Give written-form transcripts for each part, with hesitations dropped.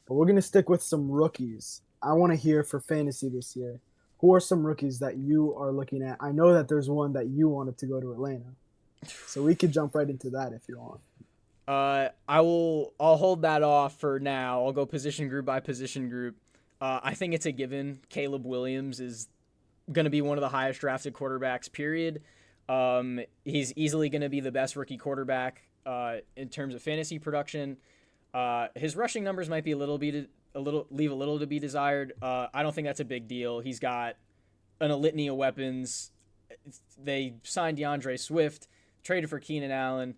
but we're gonna stick with some rookies. I want to hear for fantasy this year. Who are some rookies that you are looking at? I know that there's one that you wanted to go to Atlanta, so we could jump right into that if you want. I'll hold that off for now. I'll go position group by position group. I think it's a given. Caleb Williams is going to be one of the highest drafted quarterbacks. Period. He's easily going to be the best rookie quarterback in terms of fantasy production. His rushing numbers might be leave a little to be desired. I don't think that's a big deal. He's got a litany of weapons. They signed DeAndre Swift, traded for Keenan Allen.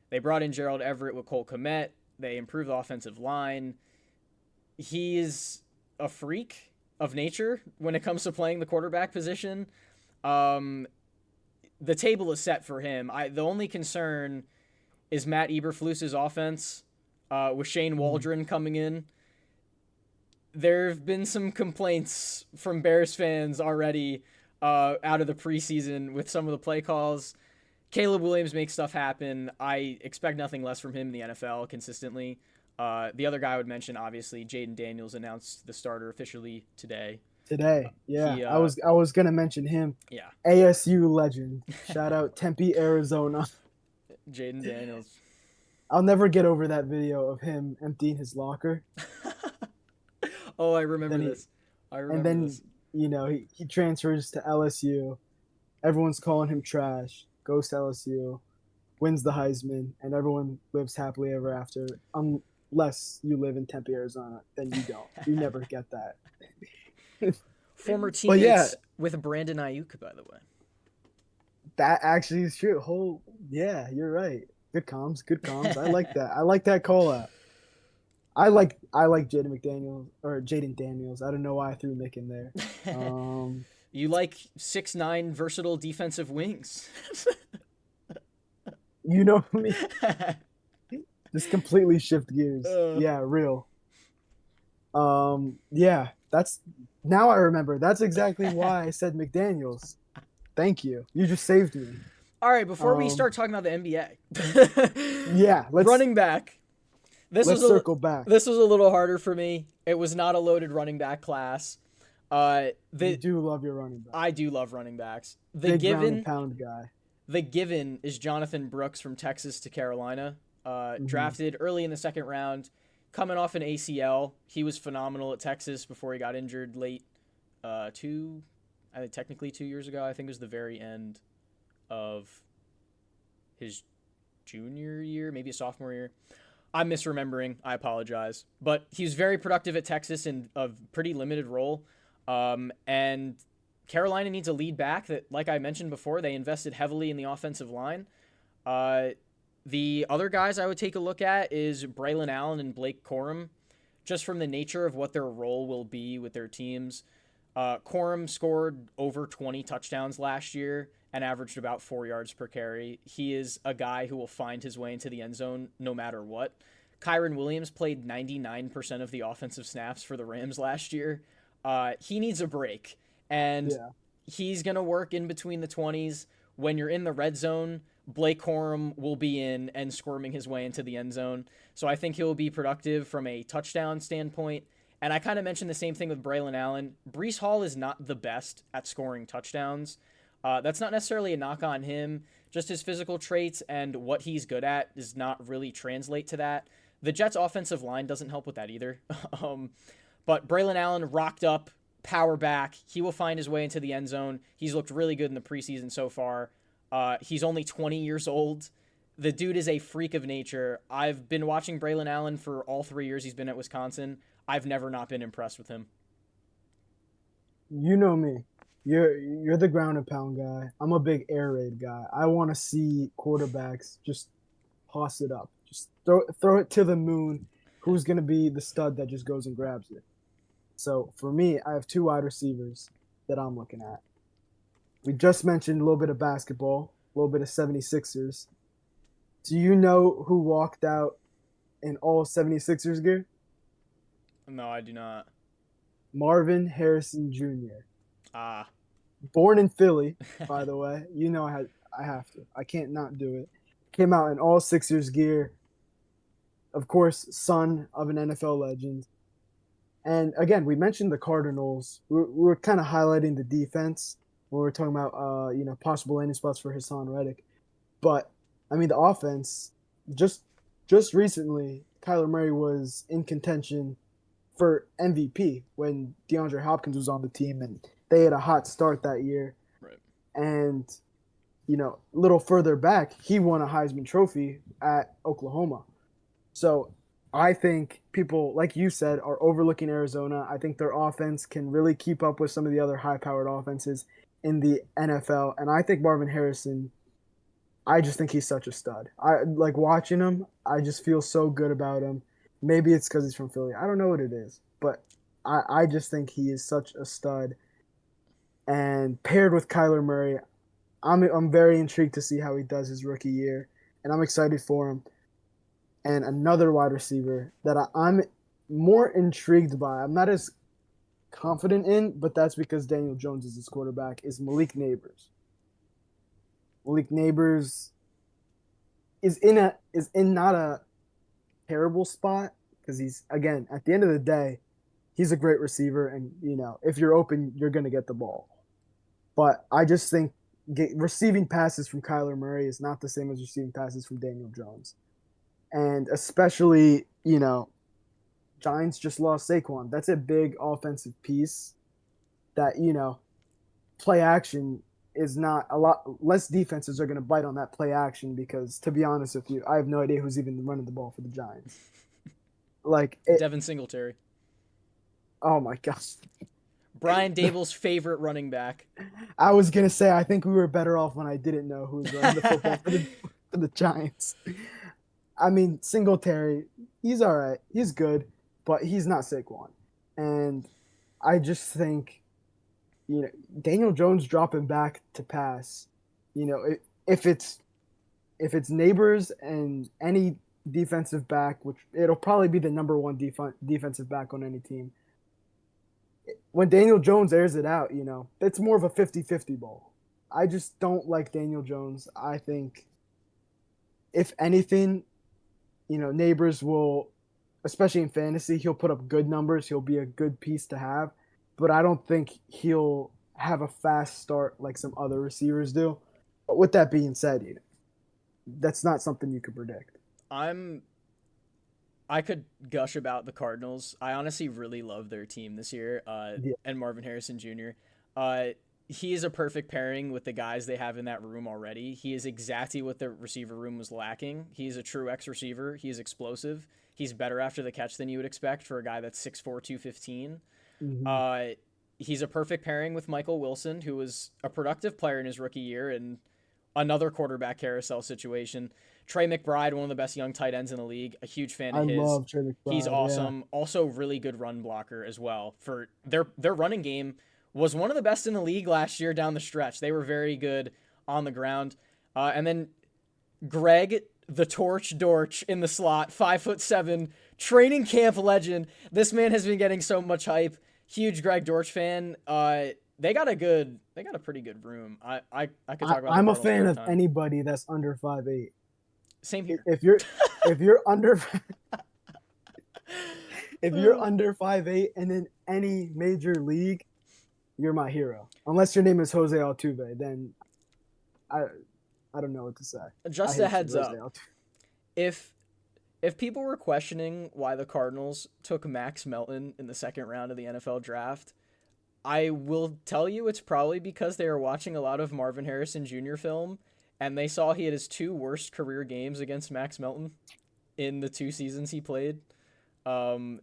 They brought in Gerald Everett with Cole Kmet. They improved the offensive line. He is a freak of nature when it comes to playing the quarterback position. The table is set for him. The only concern is Matt Eberflus's offense with Shane Waldron coming in. There have been some complaints from Bears fans already out of the preseason with some of the play calls. Caleb Williams makes stuff happen. I expect nothing less from him in the NFL consistently. The other guy I would mention, obviously, Jaden Daniels announced the starter officially today. Today, yeah, He, I was gonna mention him. yeah, ASU legend. Shout out Tempe, Arizona. Jaden Daniels. I'll never get over that video of him emptying his locker. Oh, I remember Then he, this. I and remember then this. he transfers to LSU. Everyone's calling him trash. Goes to LSU, wins the Heisman, and everyone lives happily ever after. Unless you live in Tempe, Arizona, then you don't. You never get that. Former But yeah, teammates with Brandon Ayuk, by the way. that actually is true. Yeah, you're right. Good comms, good comms. I like that. I like that call out. I like Jaden Daniels. I don't know why I threw Nick in there. Um, You like 6'9" versatile defensive wings. you know me. Just completely shift gears. uh, Yeah, real. Yeah, that's now I remember. That's exactly why I said McDaniels. Thank you. You just saved me. all right, before we Um, start talking about the NBA, yeah, let's running back. This was let's a circle back. this was a little harder for me. It was not a loaded running back class. You The do love your running back. I do love running backs. Big ground and pound guy. The given is Jonathan Brooks from Texas to Carolina. Hmm. Drafted early in the second round, coming off an ACL. He was phenomenal at Texas before he got injured late. I think technically 2 years ago. I think it was the very end of his junior year, maybe a sophomore year. I'm misremembering. I apologize. But he was very productive at Texas in a pretty limited role. And Carolina needs a lead back that, like I mentioned before, they invested heavily in the offensive line. Uh, the other guys I would take a look at is Braylon Allen and Blake Corum, just from the nature of what their role will be with their teams. Corum scored over 20 touchdowns last year and averaged about 4 yards per carry. He is a guy who will find his way into the end zone no matter what. Kyron Williams played 99% of the offensive snaps for the Rams last year. He needs a break, and Yeah. he's going to work in between the 20s. When you're in the red zone, Blake Corum will be in and squirming his way into the end zone. So I think he'll be productive from a touchdown standpoint. And I kind of mentioned the same thing with Braylon Allen. Brees Hall is not the best at scoring touchdowns. That's not necessarily a knock on him. Just his physical traits and what he's good at does not really translate to that. The Jets' offensive line doesn't help with that either. But Braylon Allen rocked up, power back. He will find his way into the end zone. He's looked really good in the preseason so far. He's only 20 years old. The dude is a freak of nature. I've been watching Braylon Allen for all 3 years he's been at Wisconsin. I've never not been impressed with him. You know me. You're the ground and pound guy. I'm a big air raid guy. I want to see quarterbacks just toss it up. Just throw it to the moon. Who's gonna be the stud that just goes and grabs it? So for me, I have two wide receivers that I'm looking at. We just mentioned a little bit of basketball, a little bit of 76ers. Do you know who walked out in all 76ers gear? No, I do not. Marvin Harrison Jr. Ah. Born in Philly, by the way. You know I have to. I can't not do it. Came out in all Sixers gear. Of course, son of an NFL legend. And again, we mentioned the Cardinals. We were kind of highlighting the defense when we were talking about possible landing spots for Hassan Reddick. But I mean, the offense just just recently, Kyler Murray was in contention for MVP when DeAndre Hopkins was on the team, and they had a hot start that year. Right. And a little further back, he won a Heisman Trophy at Oklahoma. So I think people, like you said, are overlooking Arizona. I think their offense can really keep up with some of the other high-powered offenses in the NFL, and I think Marvin Harrison. I just think he's such a stud. I like watching him. I just feel so good about him. Maybe it's because he's from Philly. I don't know what it is, but I just think he is such a stud. And paired with Kyler Murray, I'm very intrigued to see how he does his rookie year, and I'm excited for him. And another wide receiver that I'm more intrigued by. I'm not as confident in, but that's because Daniel Jones is his quarterback. Is Malik Neighbors. Malik Neighbors is in not a terrible spot because he's, again, at the end of the day, he's a great receiver, and if you're open, you're gonna get the ball. But I just think receiving passes from Kyler Murray is not the same as receiving passes from Daniel Jones, and especially Giants just lost Saquon. That's a big offensive piece that play action is not a lot less defenses are going to bite on that play action because, to be honest with you, I have no idea who's even running the ball for the Giants. Like it, Devin Singletary. oh my gosh. Brian Dable's favorite running back. I was gonna say I think we were better off when I didn't know who was running the football for the Giants. I mean, Singletary, he's all right, he's good, but he's not Saquon, and I just think Daniel Jones dropping back to pass, if it's Neighbors and any defensive back, which it'll probably be the number one defensive back on any team. When Daniel Jones airs it out, it's more of a 50-50 ball. I just don't like Daniel Jones. I think, if anything, Neighbors will, especially in fantasy, he'll put up good numbers. He'll be a good piece to have, but I don't think he'll have a fast start like some other receivers do. But with that being said, that's not something you could predict. I'm I could gush about the Cardinals. I honestly really love their team this year, Yeah. and Marvin Harrison Jr. He is a perfect pairing with the guys they have in that room already. He is exactly what the receiver room was lacking. He's a true X receiver. He's explosive. He's better after the catch than you would expect for a guy that's 6'4", 215. Mm-hmm. Uh, he's a perfect pairing with Michael Wilson, who was a productive player in his rookie year and another quarterback carousel situation. Trey McBride, one of the best young tight ends in the league, a huge fan I of his. love Trey He's McBride. Yeah. awesome. Also, really good run blocker as well. For their running game was one of the best in the league last year down the stretch. They were very good on the ground. And then Greg the Torch Dortch in the slot, 5'7", training camp legend. This man has been getting so much hype. Huge Greg Dortch fan. They got a pretty good room. I could talk about the I'm a Cardinals for fan a of ton. anybody that's under 5'8". Same here. If you're under if you're Uh, under 5'8" and in any major league, you're my hero. Unless your name is Jose Altuve, then I I don't know what to say. I Just a hate you, heads Jose up. Altuve. If if people were questioning why the Cardinals took Max Melton in the second round of the NFL draft, I will tell you it's probably because they were watching a lot of Marvin Harrison Jr. film and they saw he had his two worst career games against Max Melton in the two seasons he played.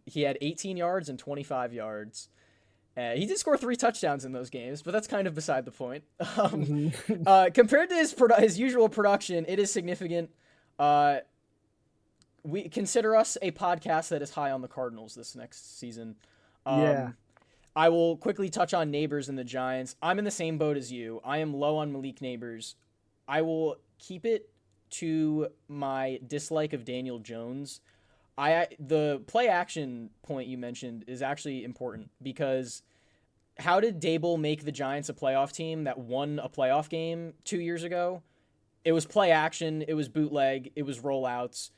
He had 18 yards and 25 yards. He did score 3 touchdowns in those games, but that's kind of beside the point. Um, Mm-hmm. Compared to his usual production, it is significant. Uh, we consider us a podcast that is high on the Cardinals this next season. Yeah. Um, I will quickly touch on Neighbors and the Giants. I'm in the same boat as you. I am low on Malik Neighbors. I will keep it to my dislike of Daniel Jones. The play action point you mentioned is actually important because how did Dable make the Giants a playoff team that won a playoff game 2 years ago? It was play action, it was bootleg, it was rollouts,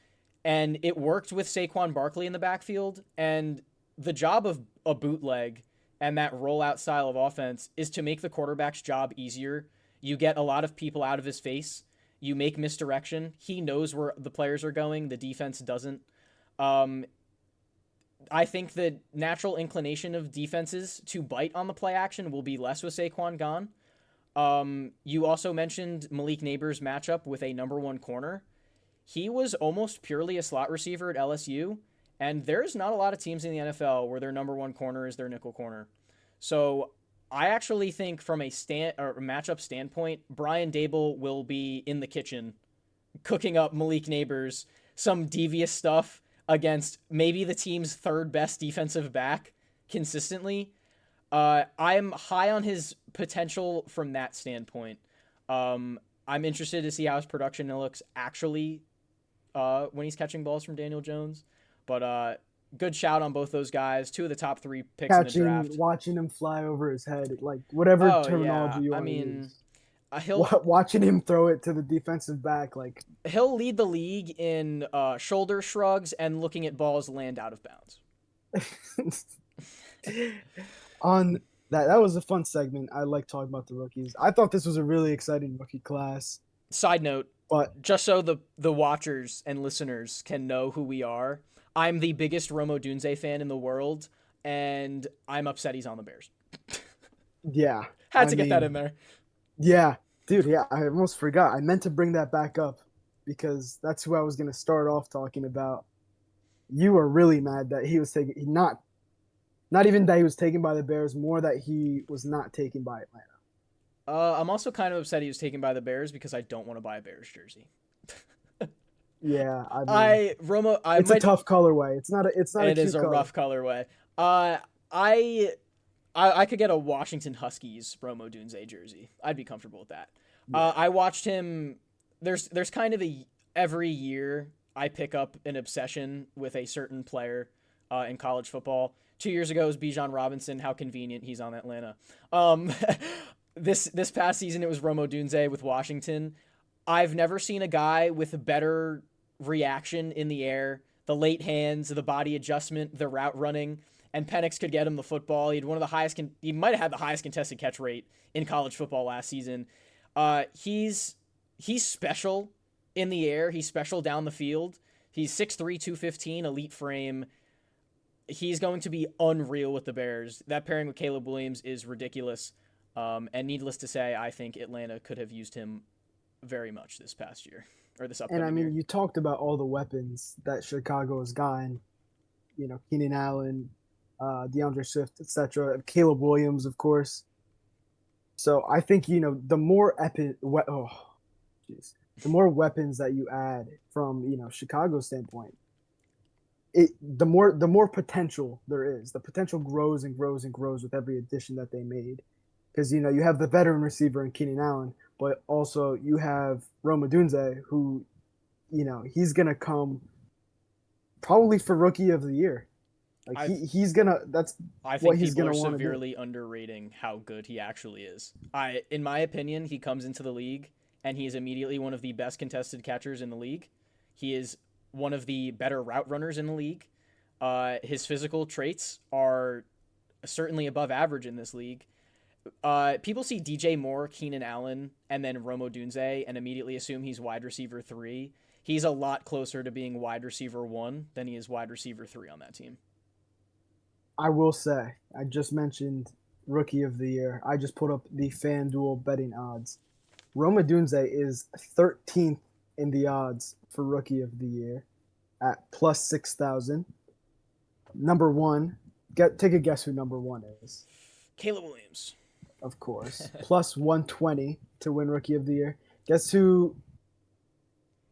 and it worked with Saquon Barkley in the backfield. And the job of a bootleg and that rollout style of offense is to make the quarterback's job easier. You get a lot of people out of his face. You make misdirection. He knows where the players are going. The defense doesn't. Um, I think the natural inclination of defenses to bite on the play action will be less with Saquon gone. You also mentioned Malik Neighbors' matchup with a number one corner. He was almost purely a slot receiver at LSU, and there's not a lot of teams in the NFL where their number one corner is their nickel corner. So I actually think from a stand or matchup standpoint, Brian Dable will be in the kitchen cooking up Malik Neighbors some devious stuff against maybe the team's third best defensive back consistently. I'm high on his potential from that standpoint. I'm interested to see how his production looks actually when he's catching balls from Daniel Jones. But good shout on both those guys. Two of the top three picks in the draft. Watching him fly over his head, like whatever Oh terminology yeah, you I want to mean, use. he'll Watching him throw it to the defensive back, like he'll lead the league in shoulder shrugs and looking at balls land out of bounds. on that was a fun segment. I like talking about the rookies. I thought this was a really exciting rookie class, Side note, but just so the watchers and listeners can know who we are, I'm the biggest Rome Odunze fan in the world, and I'm upset he's on the Bears. yeah, Had to get that in there. yeah, dude, yeah, I almost forgot. I meant to bring that back up because that's who I was gonna start off talking about. You were really mad that he was taken, not even that he was taken by the Bears, more that he was not taken by Atlanta. I'm also kind of upset he was taken by the Bears because I don't want to buy a Bears jersey. Yeah, I mean, I it's a might. tough colorway. It's not a It is cute a color. rough colorway. I could get a Washington Huskies Romo Dunze jersey. I'd be comfortable with that. Yeah. I watched him. There's kind of every year I pick up an obsession with a certain player in college football. 2 years ago it was Bijan Robinson. How convenient he's on Atlanta. This past season it was Romo Dunze with Washington. I've never seen a guy with a better reaction in the air, the late hands, the body adjustment, the route running, and Penix could get him the football. He had one of the highest. He might have had the highest contested catch rate in college football last season. He's special in the air. He's special down the field. He's 6'3", 215, elite frame. He's going to be unreal with the Bears. That pairing with Caleb Williams is ridiculous. And needless to say, I think Atlanta could have used him very much this past year or this And upcoming I mean, year. you talked about all the weapons that Chicago has gotten. Keenan Allen, DeAndre Swift, etc. Caleb Williams, of course. So I think the more the more weapons that you add from Chicago's standpoint, the more potential there is. The potential grows and grows and grows with every addition that they made, because you have the veteran receiver in Keenan Allen, but also you have Rome Odunze, who he's gonna come probably for rookie of the year. Like I he's gonna that's I what think he's people gonna are want to do. severely underrating how good he actually is. In my opinion, he comes into the league and he is immediately one of the best contested catchers in the league. He is one of the better route runners in the league. His physical traits are certainly above average in this league. People see DJ Moore, Keenan Allen, and then Romo Dunze and immediately assume he's wide receiver 3. He's a lot closer to being wide receiver 1 than he is wide receiver 3 on that team. I will say, I just mentioned rookie of the year. I just put up the FanDuel betting odds. Roma Dunze is 13th in the odds for rookie of the year at plus 6,000. Number one, take a guess who number one is. Caleb Williams. Of course, plus 120 to win rookie of the year. Guess who?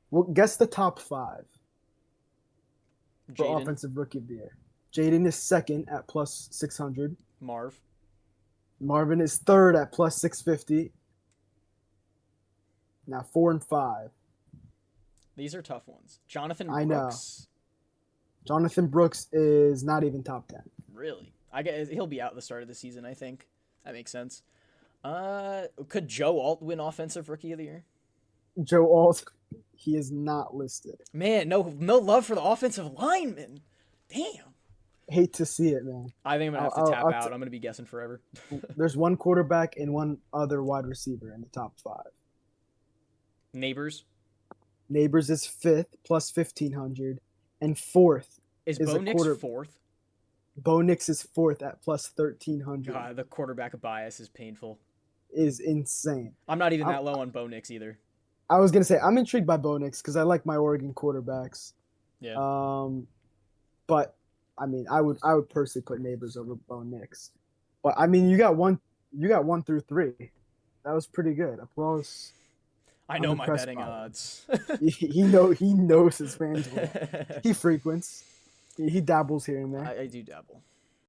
Well, guess the top 5 for Jaden. offensive rookie of the year. Jaden is second at plus 600. Marv. Marvin is third at plus 650. Now 4 and 5. These are tough ones. Jonathan I know. Brooks. Jonathan Brooks is not even top 10. Really? I guess he'll be out at the start of the season, I think. That makes sense. Could Joe Alt win offensive rookie of the year? Joe Alt, he is not listed. Man, no love for the offensive lineman. Damn. hate to see it, man. I think I'm gonna have to tap out. I'm gonna be guessing forever. There's one quarterback and one other wide receiver in the top five. Neighbors. Neighbors is fifth plus 1,500, and fourth Is is Bo a Nix quarter. fourth? Bo Nix is fourth at plus 1,300. God, the quarterback bias is painful. Is insane. I'm not even I'm, that low on Bo Nix either. I was gonna say I'm intrigued by Bo Nix because I like my Oregon quarterbacks. Yeah. But I mean, I would personally put Neighbors over Bo Nix. But I mean, you got one through three. That was pretty good. Applause. I I'm know my impressed betting by odds. it. He knows his fans well. He frequents. He dabbles here and there. I do dabble.